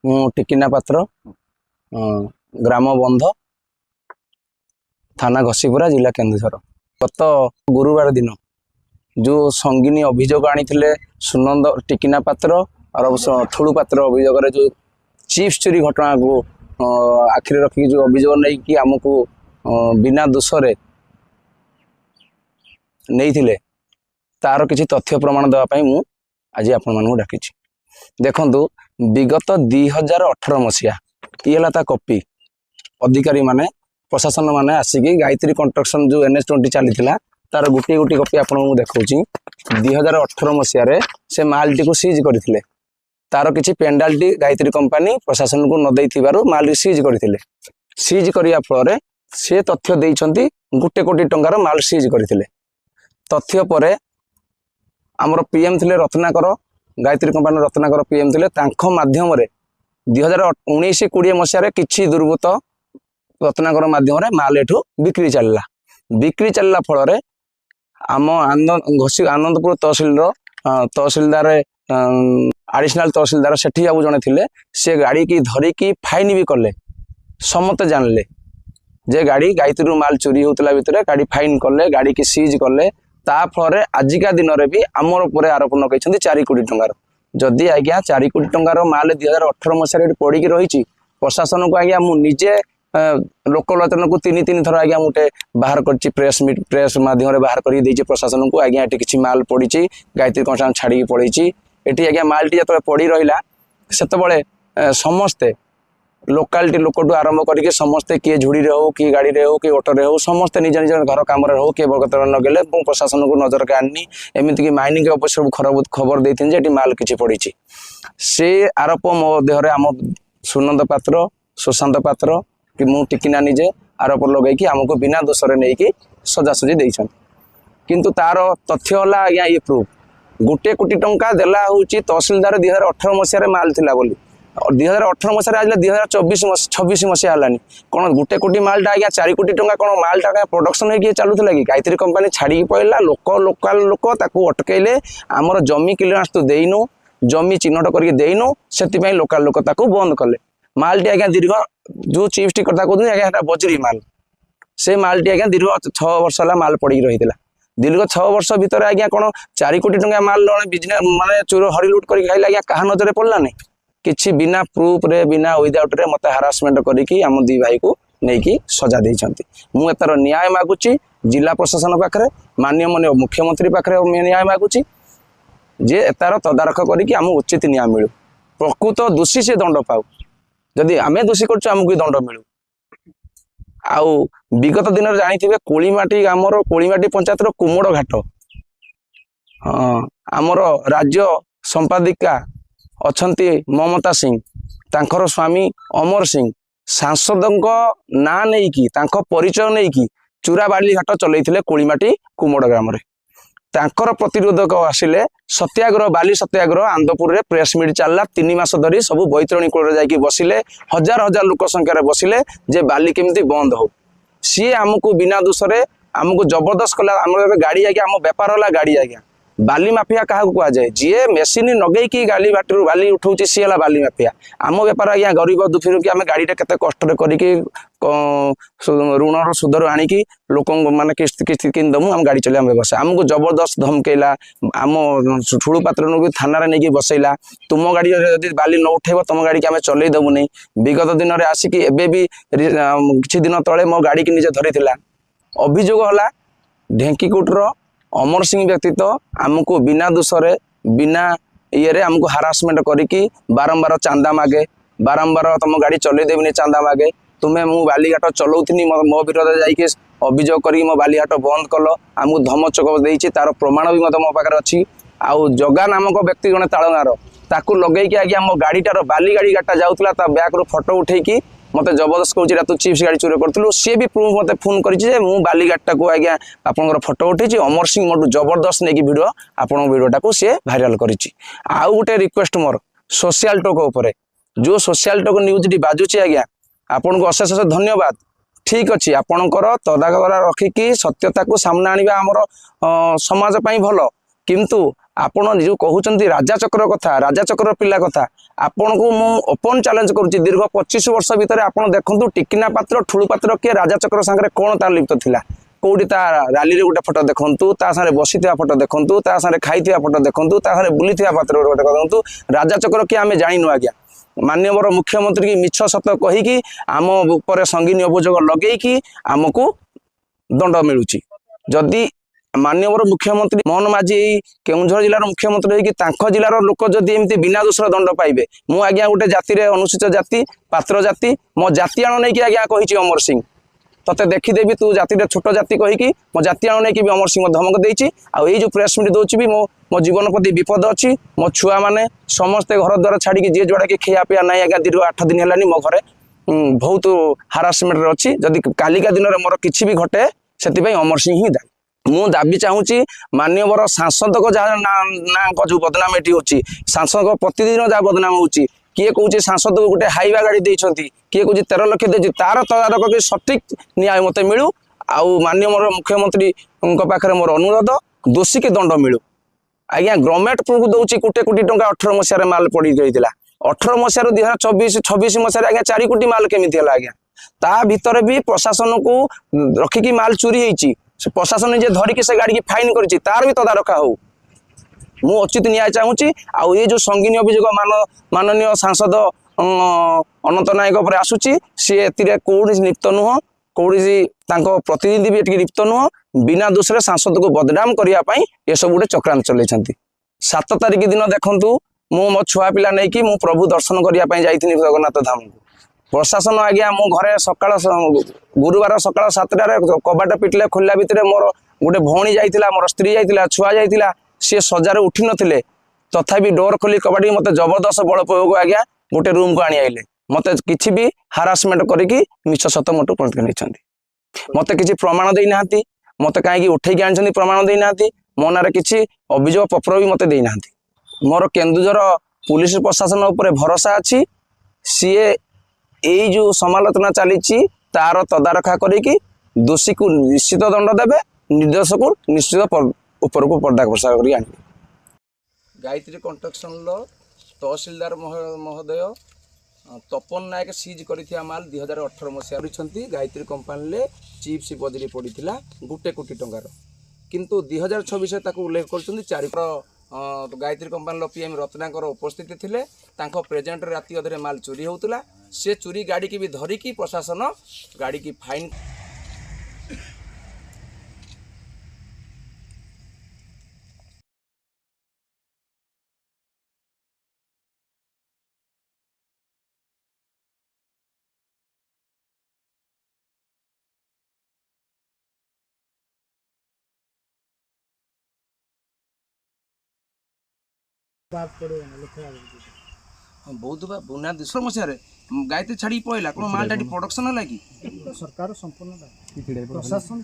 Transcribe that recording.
ମୁଁ ଟିକିନା ପାତ୍ର ଗ୍ରାम बंध थाना घसीपुरा जिला केन्दुझर। गत गुरुवार दिन जो संगीनी अभियोग आनी सुनंद टिकिना पात्र और ठुलू पात्र अभियोग जो चिप्स चोरी घटना को आखिरी रखिक जो अभियोग नहीं कि आमको बिना दोषरे नहीं तार किसी तथ्य प्रमाण देवाई मु आज आपण डाकी देखु विगत 2018 मसीहा ये ता कॉपी अधिकारी माने प्रशासन माने आसिकी गायत्री कंस्ट्रक्शन जो NH20 चली तार गोटे गोटे कॉपी आपको देखा 2018 मसीह से मालटी को सीज करते तार किसी पेनाल्टी गायत्री कंपनी प्रशासन को न दे माल सीज करते सीज करने फल से तथ्य देइछंती 1 कोटी टंकार माल सीज करते तथ्य पर आमर पीएम थे रत्नाकर गायत्री कंपनी रत्नाकर पीएम थे माध्यम 2019-20 मसीह किसी दुर्बृत्त रत्नाकर माध्यम माल एठू बिक्री चलला फल आम आनंदपुर तहसिलदार एडिशनल तहसिलदार सेठी बाबू जड़े थे से गाड़ी की धरिकी फाइन भी कले समस्ते जानले जे गाड़ी गायत्री माल चोरी होता भितर गाड़ी फाइन कले गाड़ी की सीज कले ता फल आजिका दिन में भी आमर उपर आरोप न 4 कोटी टंकार जदि आज्ञा 4 कोटी टंकार माल 2018 मसीह पड़ी रही प्रशासन को आज्ञा मुझे लोकलोचन को 3 थर आज्ञा मुझे बाहर कर प्रेस माध्यम बाहर कर प्रशासन को आज्ञा ये किसी माल पड़ी गायत्री कंस्ट्रक्शन छाड़ी पड़े ये आज्ञा मालटी जो पड़ी रहा से समस्ते लोकालिटी लोकटू आरंभ करके समस्ते किए झुड़ी हो कि गाड़ी हो कि ऑटो हो समस्ते निज निज घर कम हो किए बरकतर लगे प्रशासन को नजर के आनी एमती माइनिंग ऑफिसर खबर देती माल किसी पड़ी से आरोप मो देहरे आम सुनंद पात्र सुशांत पात्र कि मु टिकिना निजे आरोप लगे आमको बिना दोषरे नहीं कि सजासजी देते किंतु तार तथ्य है आज्ञा ये प्रूफ 1 कोटी टंका देला हूँ तहसिलदार 2018 मसीह माल थिला बोली 2018 मसीह आज 2026 मसीहा है कौन 1 कोटी मालटा आज्ञा 4 कोटी टंका कौन मालटा प्रोडक्शन हो चलूला कि गायत्री कंपनी छाड़ी पड़ा लोकाल लोक अटकैले आमर जमी क्लियरेंस तो देनु जमी चिन्हट करके देनु से लोकाल लोक बंद कले मालटी आज्ञा दीर्घ जो चिप्स कथा कहते आज्ञा बजरी माल से मालटी आज्ञा दीर्घ 6 वर्ष है माल पड़ी रही दीर्घ 6 वर्ष भितर आज्ञा कौन 4 कोटी टंका माल बिजनेस माने चोर हरिलुट कर खाइले आज्ञा कहा नजर पड़ला नहीं किसी बिना प्रूफ रे बिना विदाउट रे मत हारासमेंट करिकी आम 2 भाई को नहीं सजा देइछंती मु एतर न्याय मागुची जिला प्रशासन पाखरे माननीय मुख्यमंत्री पाखरे न्याय मागुची जे एतार तदारख करिकी आम उचित न्याय मिलू प्रकृत दोषी से दंड पाऊ जदि आमे दोषी करछु आमको दंड मिलू आउ विगत दिन जानी कोलीमाटी आमर कोलीमाटी पंचायत कुमड़ घाट आमर राज्य संपादिका अच्छी ममता सिंह तांकर स्वामी अमर सिंह सांसद ना नहीं कि परिचय नहीं कि चूरा बाली घाट चलते कोलीमाटी कुमड़ ग्राम तांकर प्रतिरोधक आसिले सत्याग्रह बाली सत्याग्रह आंदपुर रे प्रेस मीट चलला 3 मास धरी सब बैतरणी कूल जाकि बसिले हजार हजार लोक संख्यार बसिले जे बाली केमती बंद हो सी आमको बिना दोषरे आमको जबरदस्त कला आम गाड़ी आज्ञा आम बेपार है गाड़ी आज्ञा बाली माफिया क्या कह जाए जी मेसीन नगे कि गाली बाटर बाली उठाऊ सी है बाली माफिया आम बेपार आज्ञा गरीब दुखी कि आम गाड़ी के कष्ट करके ऋण सुधर आणिकी लोक मैंने किस्त किनदमु आम गाड़ी चलिए व्यवसाय आमको जबरदस्त धमकेला आम ठुलू पात्र थाना नहीं बसैला तुम गाड़ी जब बाली न उठेब तुम गाड़ी की आम चल देबु नहीं विगत दिन में आसिकी एबे किछि दिन तले मो गाड़ी की निजे धरी अभियोग है ढेंकीकुटर अमर सिंह व्यतीत आमको बिना दोषरे बिना ये आमको हारासमेंट करिकी बारंबार चांदा मागे बारंबार तुम गाड़ी चल देवी चांदा मागे तुम्हें मु बालीघाट चलाऊनी मो विरोध जाकि अभियोग कर मो बालीघाट बंद कल आमको धमचक देती तार प्रमाण भी मत मो पाखे अच्छी आउ जगा नामक व्यक्ति जड़े तालगार ताकू लगे आज्ञा मो गाड़ीटार बाली गाड़ी गाटा जाऊला बैक रू फटो उठेकी मत जबरदस्त कहूँ तू चिप्स गाड़ी चोरी करूँ सी भी प्रूफ मत फोन कर बाली गाड़ीटा को आज्ञा आपंकर फटो उठे अमर सिंह मोटू जबरदस्त नहीं भिड आप भिडटा को सी भाइराल कर गोटे रिक्वेस्ट मोर सोशल टॉक उपर जो सोशल टॉक न्यूज टी बाजुची आज्ञा आपन को अशेष अशेष धन्यवाद ठीक अच्छे आपणकर तदागर रखिकी सत्यता को सामना आने आमर समाज भल किंतु आपण जो कहते राजा चक्र कथा राजा चक्र पिला कथा आपण को मु ओपन चैलेंज करुच्ची दीर्घ 25 वर्ष भितर आपण देखंतु टिकिना पात्र ठुलू पात्र किए राजा चक्र सांगे कौन तार लिप्त थिला कौटी ता रैली रे गोटे फोटो देखंतु ता सारे बसिथिया फोटो देखंतु ता सारे खाइथिया फोटो देखंतु ता सारे बुलिथिया पात्र गोटे देखंतु राजा चक्र किए आमे जानिनु आज्ञा माननीय मुख्यमंत्री की मिछ सत कहीकि आम उपर संगीन अभियोग लगे आमको दंड मिलूची जदि माननीय मुख्यमंत्री मोहन माझी केउझर जिलार मुख्यमंत्री होगी जिलार लोक जदि एमती बिना दोषर दंड पाइबे मु आज्ञा गोटे जाति रे अनुसूचित जाति पात्र जाति मो जातिआण नहीं कि आज्ञा कही अमर सिंह तते देखीदेवी तू जाति छोट जाति कहीकि मो जातिआण नहीं कि अमर सिंह धमक देछि आ जो प्रेस मीट दौची भी मो जीवन प्रति विपद अच्छी मो छुआ मैंने समस्ते घर द्वार छाड़ी जी जोड़ा कि खिया पिया ना आज्ञा दीर्घ 8 दिन है मो घरे बहुत हारासमेंट अच्छी जदि कालिका दिन में मोर किसी भी घटे से अमर सिंह ही दायी मु दाबी चाहूँगी माननीय सांसद को जहाँ ना जो बदनाम ये होची सांसद को प्रतिदिन जहाँ बदनाम होची किए कौच सांसद को गोटे हाइवा गाड़ी देती किए कौच 13 लाख दे तार तदारक कि सठिक न्याय मत मिलू आउ माननीय मुख्यमंत्री पाखे मोर अनुरोध दोषी के दंड मिलू आज्ञा गवर्नमेंट को दौर कोटे कोटी टंका 18 मसीह माल पड़ी गई 18 मसीह 2024 मसीह आज्ञा 4 कोटी माल केमी आज्ञा ता भितर भी प्रशासन को रखिकी माल चोरी होती प्रशासन जे धरिकी से गाड़ी की फाइन करी तार भी तदारखा हो मु उचित न्याय चाहूँगी आउ ये जो संगीन अभियोग माननीय सांसद अनंत नायक पर आसूची सी कौड़ी लिप्त नुह कौड़ी प्रतिनिधि भी ये लिप्त नुह बिना दोष सांसद को बदनाम करने ये सब गोटे चक्रांत चलते 7 तारिख दिन देखूँ मु मो छुआ पिला नहीं मु प्रभु दर्शन करने जाइए जगन्नाथ धाम को प्रशासन आज्ञा मो घरे सकाळ गुरुवार सकाळ 7टार कबाट पिटले खोलिया भितर मोर गोटे भौणी जाइतिला मोर स्त्री जाइतिला छुआ जाइतिला सी सजारे उठी नथिले तथापि डोर खोली कबाटी मत जबरदस्त बल प्रयोग आज्ञा गोटे रूम को आनी आइले मत किसी भी हारासमेंट करिकी मिछ सत मोटू नहीं मत किसी प्रमाण दे ना मत कहीं उठेकी आनी प्रमाण दे ना मो ना किसी अभियोग पत्र भी मत दे ना मोर केन्दुझर पुलिस प्रशासन उपर भरोसा अच्छी सीए यही जो समालोचना चली तार तदारखा करी दोषी को निश्चित दंड देवे निर्देश को निश्चित ऊपर को पर्दा प्रसार कर गायत्री कंस्ट्रक्शन तहसिलदार महोदय तपन नायक सीज कर माल 2018 मसीह गायत्री कंपानी चिप्स बजरी पड़ा 1 कोटी टंकार किंतु 2026 उल्लेख कर गायत्री कंपानी पीएम रत्नाकर उपस्थित थे प्रेजेंट राति अधे माल चोरी होता से चोरी गाड़ी की भी धरिकी प्रशासन गाड़ी की फाइन बहुत बुना 200 मसीह गायत्री छाड़ी पड़ा कौन मालटा प्रोडक्शन है कि सरकार संपूर्ण प्रशासन